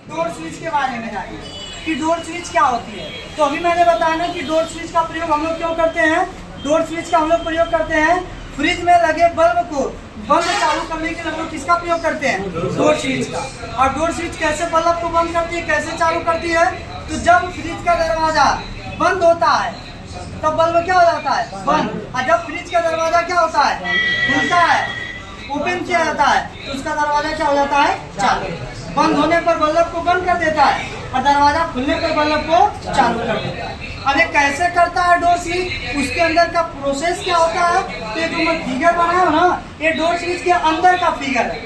Door switch के बारे में जानिए कि डोर स्विच क्या होती है। तो अभी मैंने बताया ना कि डोर स्विच का प्रयोग हम लोग क्यों करते हैं। डोर स्विच का हम लोग प्रयोग करते हैं फ्रिज में लगे बल्ब चालू करने के लिए हम लोग किसका प्रयोग करते हैं, डोर स्विच का। और डोर स्विच कैसे बल्ब को बंद करती है, कैसे चालू करती है। तो जब फ्रिज का दरवाजा बंद होता है तब बल्ब क्या हो जाता है, बंद। और जब फ्रिज का दरवाजा क्या होता है, खुलता है, ओपन किया जाता है, तो उसका दरवाजा क्या हो जाता है, चालू। बंद होने पर बल्ब को बंद कर देता है और दरवाजा खुलने पर बल्ब को चालू कर देता है। अब ये कैसे करता है डोर स्विच, उसके अंदर का प्रोसेस क्या होता है। तो ये जो मैं फिगर बनाया हूँ ना, ये डोर स्विच के अंदर का फिगर है,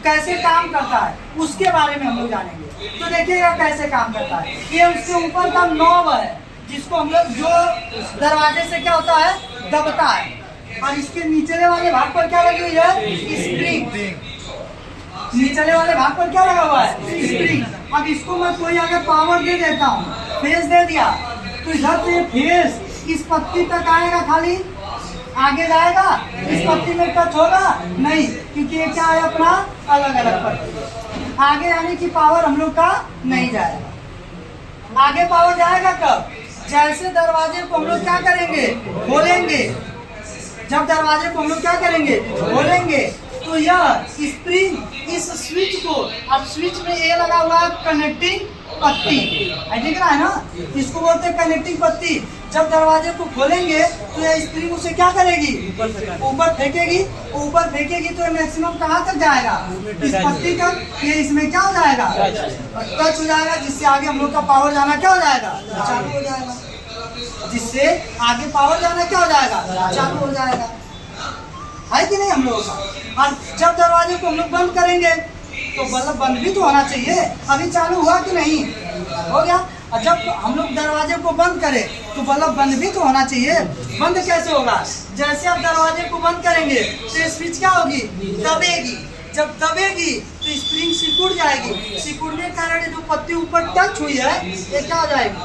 कैसे काम करता है उसके बारे में हम लोग जानेंगे। तो देखिएगा कैसे काम करता है। ये उसके ऊपर का नॉब है जिसको हम लोग जो दरवाजे से क्या होता है, दबता है। और इसके नीचे वाले भाग पर क्या लगी हुई है, स्प्रिंग। नीचे वाले भाग पर क्या लगा हुआ है, स्प्रिंग। अब इसको मैं कोई अगर पावर दे देता हूँ, फेस दे दिया, तो इधर से फेस इस पत्ती तक आएगा, खाली आगे जाएगा, इस पत्ती में टच होगा नहीं, क्योंकि ये क्या है अपना अलग अलग पत्ती। आगे आने की पावर हम लोग का नहीं जाएगा। आगे पावर जाएगा कब, जैसे दरवाजे को हम लोग क्या करेंगे, खोलेंगे। जब दरवाजे को हम लोग क्या करेंगे, खोलेंगे, तो यह स्प्रिंग इस स्विच को, अब स्विच में ये लगा हुआ है कनेक्टिंग पत्ती, दिख रहा है ना, इसको बोलते हैं कनेक्टिंग पत्ती। जब दरवाजे को खोलेंगे तो ये स्प्रिंग उसे क्या करेगी, ऊपर फेंकेगी। ऊपर फेंकेगी तो मैक्सिमम कहाँ तक जाएगा, इस पत्ती तक। ये इसमें क्या हो जाएगा, टच हो जाएगा, जिससे आगे हम लोग का पावर जाना क्या हो जाएगा, चालू हो जाएगा। जिससे आगे पावर जाना क्या हो जाएगा, चालू हो जाएगा, है कि नहीं हम लोगों का। और जब दरवाजे को हम लोग बंद करेंगे तो बल्ब बंद भी तो होना चाहिए। अभी चालू हुआ कि नहीं, हो गया। और जब हम लोग दरवाजे को बंद करें तो बल्ब बंद भी तो होना चाहिए। बंद कैसे होगा, जैसे आप दरवाजे को बंद करेंगे तो स्विच क्या होगी, दबेगी। जब दबेगी तो स्प्रिंग सिकुड़ जाएगी। सिकुड़ने के कारण जो पत्ती ऊपर टच हुई है ये क्या हो जाएगी,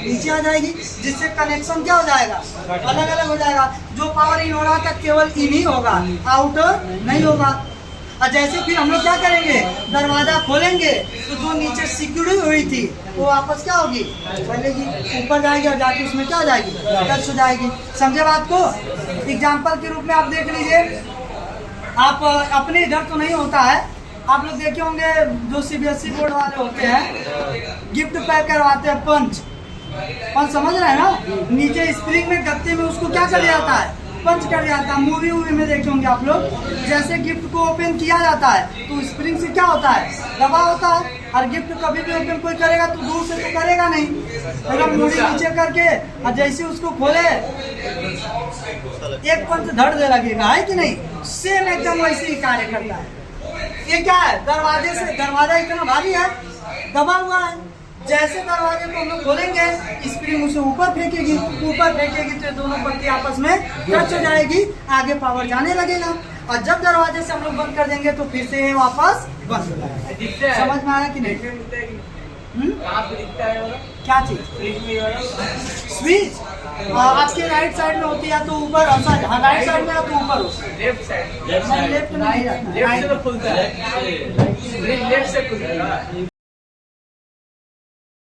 नीचे आ जाएगी, जिससे कनेक्शन क्या हो जाएगा, अलग अलग हो जाएगा। जो पावर इन हो रहा था केवल इन ही होगा, आउट नहीं होगा। और जैसे फिर हम लोग क्या करेंगे, दरवाजा खोलेंगे तो जो नीचे सिक्योरिटी हुई थी वो वापस क्या होगी, चलेगी, ऊपर जाएगी और जाके उसमें क्या हो जाएगी, टच हो जाएगी। समझे बात को। एग्जाम्पल के रूप में आप देख लीजिए, आप अपने इधर तो नहीं होता है, आप लोग देखे होंगे जो CBSE बोर्ड वाले होते हैं, गिफ्ट पैक करवाते हैं, पंच समझ रहे हैं ना, नीचे स्प्रिंग में गत्ते में उसको क्या कर जाता है, पंच कर जाता है। मूवी में देखे होंगे आप लोग, जैसे गिफ्ट को ओपन किया जाता है तो स्प्रिंग से क्या होता है, दबा होता है। और गिफ्ट कभी भी ओपन कोई करेगा तो दूर से तो करेगा नहीं, अगर मूवी नीचे करके और जैसे उसको खोले एक पंच धड़ दे लगेगा, है कि नहीं। सेम एकदम वैसे ही कार्य करता है। ये क्या है, दरवाजे से, दरवाजा इतना भारी है, दबा हुआ है। जैसे दरवाजे को हम लोग खोलेंगे स्प्रिंग उसे ऊपर फेंकेगी, ऊपर फेंकेगी तो दोनों पत्ती आपस में टच हो जाएगी, आगे पावर जाने लगेगा। और जब दरवाजे से हम लोग बंद कर देंगे तो फिर से वापस बंद हो जाएगा। समझ में आया कि नहीं, क्या चीज, स्विच आपके राइट साइड में होती है तो ऊपर, राइट साइड में तो ऊपर हो, लेफ्ट साइड, लेफ्ट नहीं, लेफ्ट से खुलता है, लेफ्ट से खुलता है।